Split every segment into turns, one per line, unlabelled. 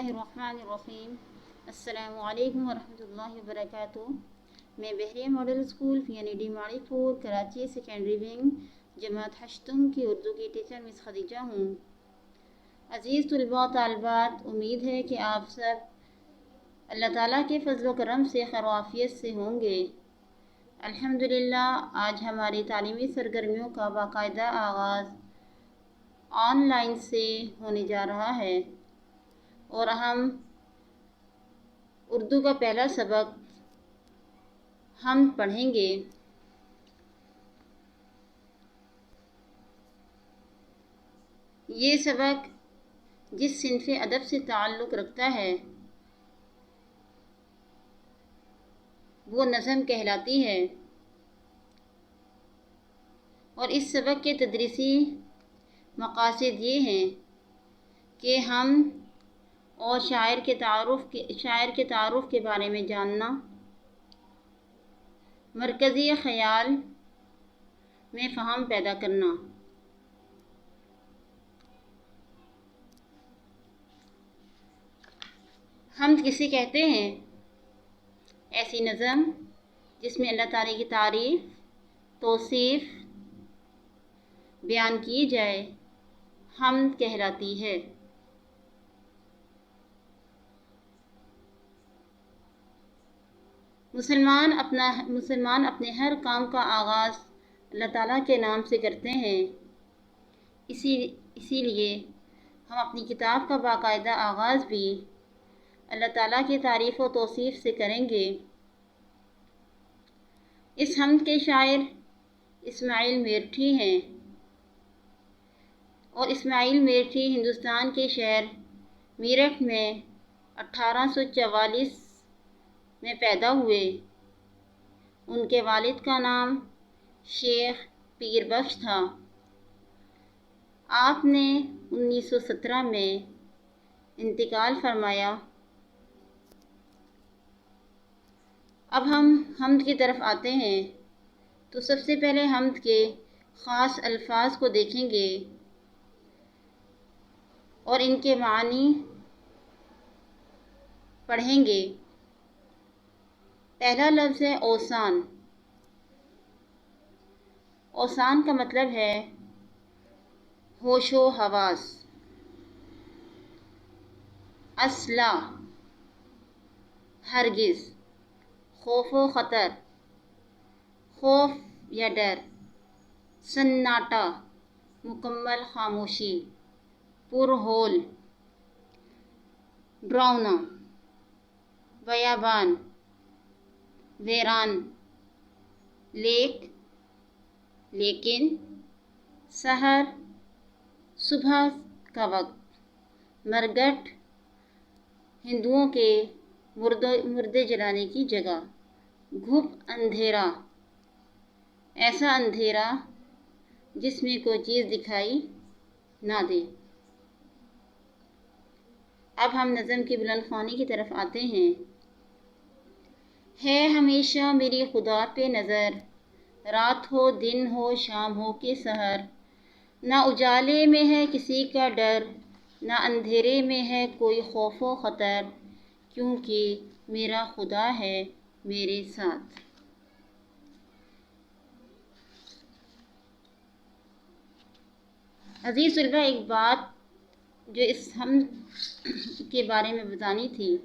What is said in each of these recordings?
اللہ الرحمن الرحیم۔ السلام علیکم ورحمۃ اللہ وبرکاتہ۔ میں بحریہ ماڈل اسکول PNED ماڑی پور کراچی سیکنڈری ونگ جماعت ہشتم کی اردو کی ٹیچر مس خدیجہ ہوں۔ عزیز طلباء طالبات، امید ہے کہ آپ سب اللہ تعالیٰ کے فضل و کرم سے خیر و عافیت سے ہوں گے۔ الحمدللہ آج ہماری تعلیمی سرگرمیوں کا باقاعدہ آغاز آن لائن سے ہونے جا رہا ہے اور ہم اردو کا پہلا سبق ہم پڑھیں گے۔ یہ سبق جس صنف ادب سے تعلق رکھتا ہے وہ نظم کہلاتی ہے، اور اس سبق کے تدریسی مقاصد یہ ہیں کہ ہم اور شاعر کے تعارف کے بارے میں جاننا، مرکزی خیال میں فہم پیدا کرنا، حمد کسے کہتے ہیں؟ ایسی نظم جس میں اللہ تعالیٰ کی تعریف، توصیف بیان کی جائے، حمد کہلاتی ہے۔ مسلمان اپنے ہر کام کا آغاز اللہ تعالیٰ کے نام سے کرتے ہیں، اسی لیے ہم اپنی کتاب کا باقاعدہ آغاز بھی اللہ تعالیٰ کی تعریف و توصیف سے کریں گے۔ اس حمد کے شاعر اسماعیل میرٹھی ہیں، اور اسماعیل میرٹھی ہندوستان کے شہر میرٹھ میں 1844 میں پیدا ہوئے۔ ان کے والد کا نام شیخ پیر بخش تھا۔ آپ نے 1917 میں انتقال فرمایا۔ اب ہم حمد کی طرف آتے ہیں تو سب سے پہلے حمد کے خاص الفاظ کو دیکھیں گے اور ان کے معنی پڑھیں گے۔ پہلا لفظ ہے اوسان۔ اوسان کا مطلب ہے ہوش و حواس، اصلا، ہرگز، خوف و خطر، خوف یا ڈر، سناٹا، مکمل خاموشی، پر ہول، ڈراؤنا، بیابان، ویران، لیکن، سحر، صبح کا وقت، مرگٹ، ہندوؤں کے مردے جلانے کی جگہ، گھپ اندھیرا، ایسا اندھیرا جس میں کوئی چیز دکھائی نہ دے۔ اب ہم نظم کی بلند خوانی کی طرف آتے ہیں۔ ہے ہمیشہ میری خدا پہ نظر، رات ہو دن ہو شام ہو کہ سحر، نہ اجالے میں ہے کسی کا ڈر، نہ اندھیرے میں ہے کوئی خوف و خطر، کیونکہ میرا خدا ہے میرے ساتھ۔ عزیز طلباء، ایک بات جو اس حمد کے بارے میں بتانی تھی،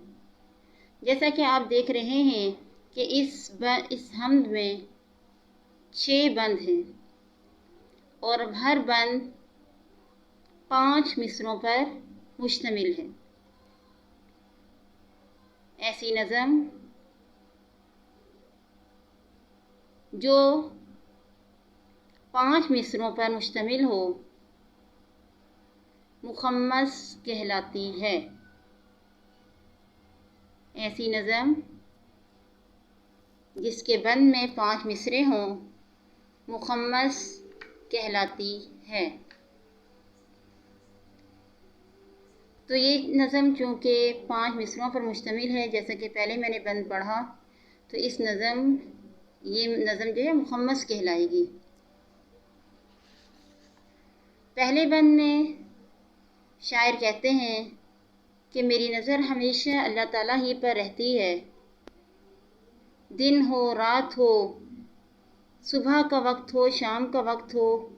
جیسا کہ آپ دیکھ رہے ہیں کہ اس حمد میں 6 بند ہیں اور ہر بند 5 مصرعوں پر مشتمل ہے۔ ایسی نظم جو 5 مصرعوں پر مشتمل ہو مخمس کہلاتی ہے۔ ایسی نظم جس کے بند میں 5 مصرعے ہوں مخمس کہلاتی ہے۔ تو یہ نظم چونکہ 5 مصرعوں پر مشتمل ہے، جیسا کہ پہلے میں نے بند پڑھا، تو یہ نظم جو ہے مخمس کہلائے گی۔ پہلے بند میں شاعر کہتے ہیں کہ میری نظر ہمیشہ اللہ تعالیٰ ہی پر رہتی ہے۔ دن ہو، رات ہو، صبح کا وقت ہو، شام کا وقت ہو،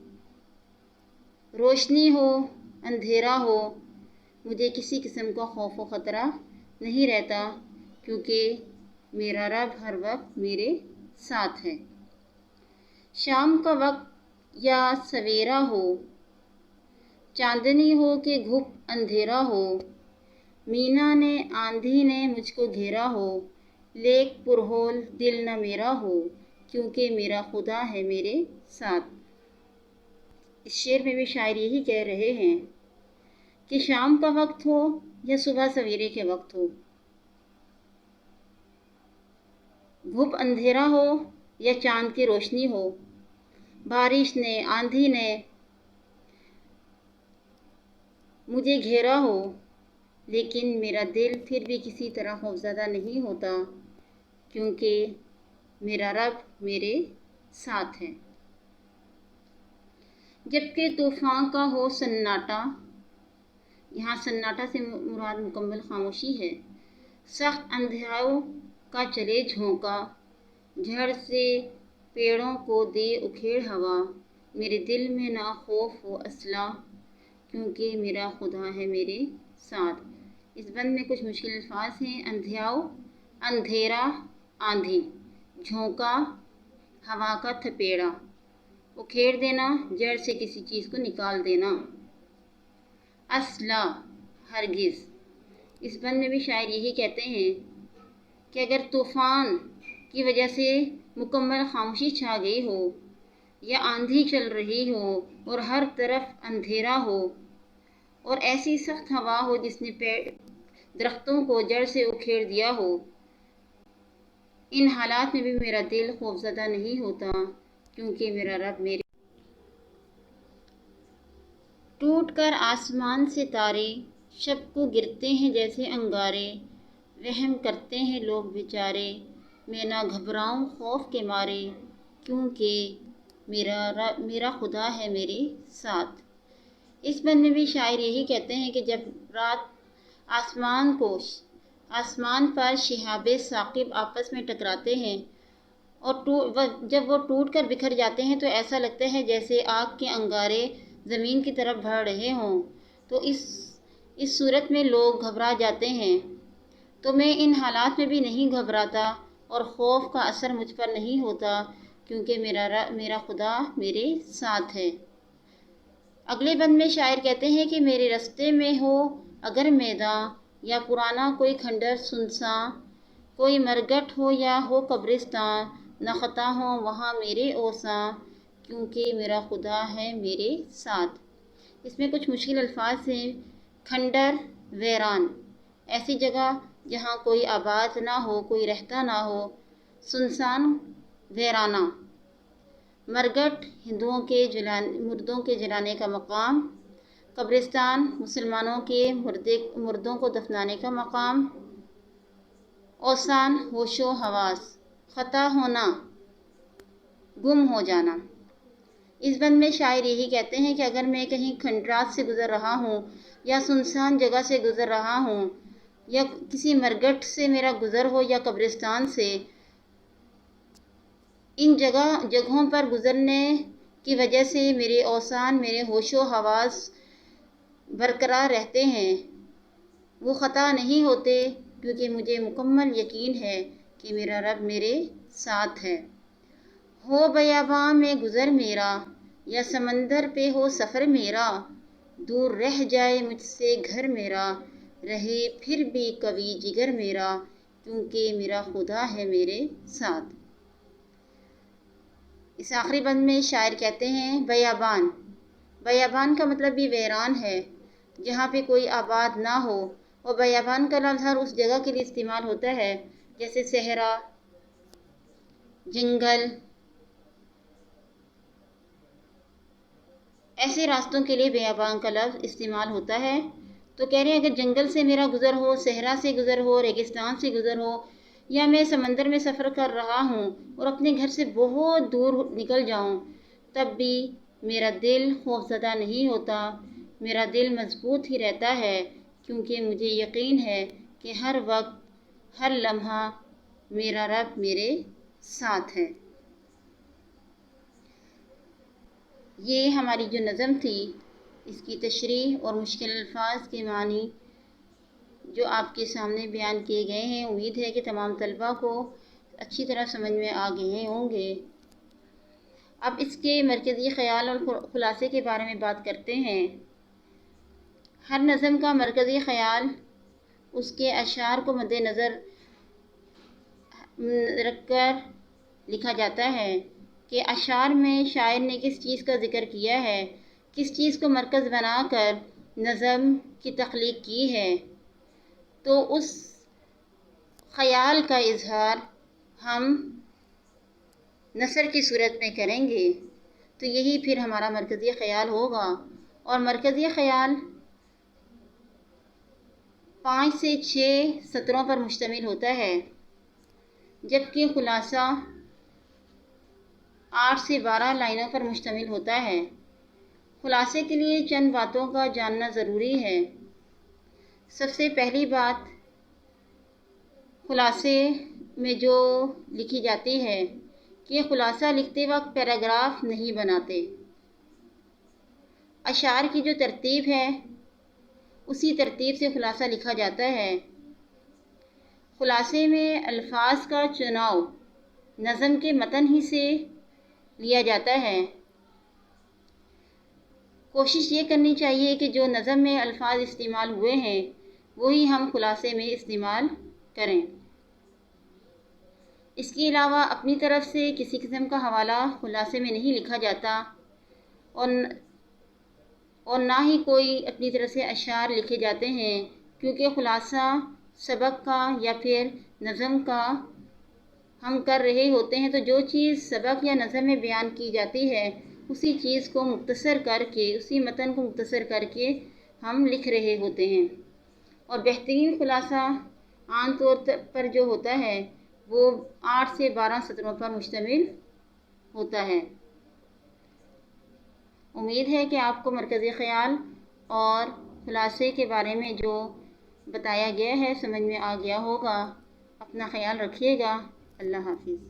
روشنی ہو، اندھیرا ہو، مجھے کسی قسم کا خوف و خطرہ نہیں رہتا، کیونکہ میرا رب ہر وقت میرے ساتھ ہے۔ شام کا وقت یا سویرا ہو، چاندنی ہو کہ گھپ اندھیرا ہو، مینا نے آندھی نے مجھ کو گھیرا ہو، لیک پرہول دل نہ میرا ہو، کیونکہ میرا خدا ہے میرے ساتھ۔ اس شعر میں بھی شاعر یہی کہہ رہے ہیں کہ شام کا وقت ہو یا صبح سویرے کے وقت ہو، گھپ اندھیرا ہو یا چاند کی روشنی ہو، بارش نے، آندھی نے مجھے گھیرا ہو، لیکن میرا دل پھر بھی کسی طرح خوفزدہ نہیں ہوتا، کیونکہ میرا رب میرے ساتھ ہے۔ جبکہ طوفان کا ہو سناٹا، یہاں سناٹا سے مراد مکمل خاموشی ہے، سخت اندھیراؤں کا چلے جھونکا، جھڑ سے پیڑوں کو دے اکھیڑ ہوا، میرے دل میں نہ خوف ہو اصلا، کیونکہ میرا خدا ہے میرے ساتھ۔ اس بند میں کچھ مشکل الفاظ ہیں۔ اندھیراؤں، اندھیرا، آندھی، جھونکا، ہوا کا تھپیڑا، اکھیڑ دینا، جڑ سے کسی چیز کو نکال دینا، اصلا، ہرگز۔ اس بند میں بھی شاعر یہی کہتے ہیں کہ اگر طوفان کی وجہ سے مکمل خاموشی چھا گئی ہو، یا آندھی چل رہی ہو اور ہر طرف اندھیرا ہو، اور ایسی سخت ہوا ہو جس نے درختوں کو جڑ سے اکھیڑ دیا ہو، ان حالات میں بھی میرا دل خوفزدہ نہیں ہوتا، کیونکہ میرا رب میرے۔ ٹوٹ کر آسمان سے تارے شب کو گرتے ہیں جیسے انگارے، وہم کرتے ہیں لوگ بیچارے، میں نہ گھبراؤں خوف کے مارے، کیونکہ میرا خدا ہے میرے ساتھ۔ اس بند میں بھی شاعر یہی کہتے ہیں کہ جب رات آسمان پر شہاب ثاقب آپس میں ٹکراتے ہیں اور جب وہ ٹوٹ کر بکھر جاتے ہیں تو ایسا لگتا ہے جیسے آگ کے انگارے زمین کی طرف بڑھ رہے ہوں، تو اس صورت میں لوگ گھبرا جاتے ہیں، تو میں ان حالات میں بھی نہیں گھبراتا اور خوف کا اثر مجھ پر نہیں ہوتا، کیونکہ میرا خدا میرے ساتھ ہے۔ اگلے بند میں شاعر کہتے ہیں کہ میرے رستے میں ہو اگر میداں یا پرانا کوئی کھنڈر سنساں، کوئی مرگٹ ہو یا ہو قبرستان، نہ خطا ہوں وہاں میرے اوساں، کیونکہ میرا خدا ہے میرے ساتھ۔ اس میں کچھ مشکل الفاظ ہیں۔ کھنڈر، ویران، ایسی جگہ جہاں کوئی آباد نہ ہو، کوئی رہتا نہ ہو۔ سنسان، ویرانہ۔ مرگٹ، مردوں کے جلانے کا مقام۔ قبرستان، مسلمانوں کے مردوں کو دفنانے کا مقام۔ اوسان، ہوش و حواس۔ خطا ہونا، گم ہو جانا۔ اس بند میں شاعر یہی کہتے ہیں کہ اگر میں کہیں کھنڈرات سے گزر رہا ہوں یا سنسان جگہ سے گزر رہا ہوں یا کسی مرگٹ سے میرا گزر ہو یا قبرستان سے، ان جگہوں پر گزرنے کی وجہ سے میرے اوسان، میرے ہوش و حواس برقرار رہتے ہیں، وہ خطا نہیں ہوتے، کیونکہ مجھے مکمل یقین ہے کہ میرا رب میرے ساتھ ہے۔ ہو بیاباں میں گزر میرا یا سمندر پہ ہو سفر میرا، دور رہ جائے مجھ سے گھر میرا، رہے پھر بھی قوی جگر میرا، کیونکہ میرا خدا ہے میرے ساتھ۔ اس آخری بند میں شاعر کہتے ہیں بیابان۔ بیابان کا مطلب بھی ویران ہے، جہاں پہ کوئی آباد نہ ہو، اور بیابان کا لفظ ہر اس جگہ کے لیے استعمال ہوتا ہے جیسے صحرا، جنگل، ایسے راستوں کے لیے بیابان کا لفظ استعمال ہوتا ہے۔ تو کہہ رہے ہیں اگر جنگل سے میرا گزر ہو، صحرا سے گزر ہو، ریگستان سے گزر ہو، یا میں سمندر میں سفر کر رہا ہوں اور اپنے گھر سے بہت دور نکل جاؤں، تب بھی میرا دل خوفزدہ نہیں ہوتا، میرا دل مضبوط ہی رہتا ہے، کیونکہ مجھے یقین ہے کہ ہر وقت ہر لمحہ میرا رب میرے ساتھ ہے۔ یہ ہماری جو نظم تھی اس کی تشریح اور مشکل الفاظ کے معنی جو آپ کے سامنے بیان کیے گئے ہیں، امید ہے کہ تمام طلباء کو اچھی طرح سمجھ میں آ گئے ہوں گے۔ اب اس کے مرکزی خیال اور خلاصے کے بارے میں بات کرتے ہیں۔ ہر نظم کا مرکزی خیال اس کے اشعار کو مد نظر رکھ کر لکھا جاتا ہے کہ اشعار میں شاعر نے کس چیز کا ذکر کیا ہے، کس چیز کو مرکز بنا کر نظم کی تخلیق کی ہے، تو اس خیال کا اظہار ہم نثر کی صورت میں کریں گے، تو یہی پھر ہمارا مرکزی خیال ہوگا۔ اور مرکزی خیال 5 سے 6 سطروں پر مشتمل ہوتا ہے، جبکہ خلاصہ 8 سے 12 لائنوں پر مشتمل ہوتا ہے۔ خلاصے کے لیے چند باتوں کا جاننا ضروری ہے۔ سب سے پہلی بات، خلاصے میں جو لکھی جاتی ہے کہ خلاصہ لکھتے وقت پیراگراف نہیں بناتے۔ اشعار کی جو ترتیب ہے اسی ترتیب سے خلاصہ لکھا جاتا ہے۔ خلاصے میں الفاظ کا چناؤ نظم کے متن ہی سے لیا جاتا ہے۔ کوشش یہ کرنی چاہیے کہ جو نظم میں الفاظ استعمال ہوئے ہیں وہی ہم خلاصے میں استعمال کریں۔ اس کے علاوہ اپنی طرف سے کسی قسم کا حوالہ خلاصے میں نہیں لکھا جاتا اور نہ ہی کوئی اپنی طرف سے اشعار لکھے جاتے ہیں، کیونکہ خلاصہ سبق کا یا پھر نظم کا ہم کر رہے ہوتے ہیں، تو جو چیز سبق یا نظم میں بیان کی جاتی ہے اسی چیز کو مختصر کر کے، اسی متن کو مختصر کر کے ہم لکھ رہے ہوتے ہیں۔ اور بہترین خلاصہ عام طور پر جو ہوتا ہے وہ 8 سے 12 سطروں پر مشتمل ہوتا ہے۔ امید ہے کہ آپ کو مرکزی خیال اور خلاصے کے بارے میں جو بتایا گیا ہے سمجھ میں آ گیا ہوگا۔ اپنا خیال رکھیے گا۔ اللہ حافظ۔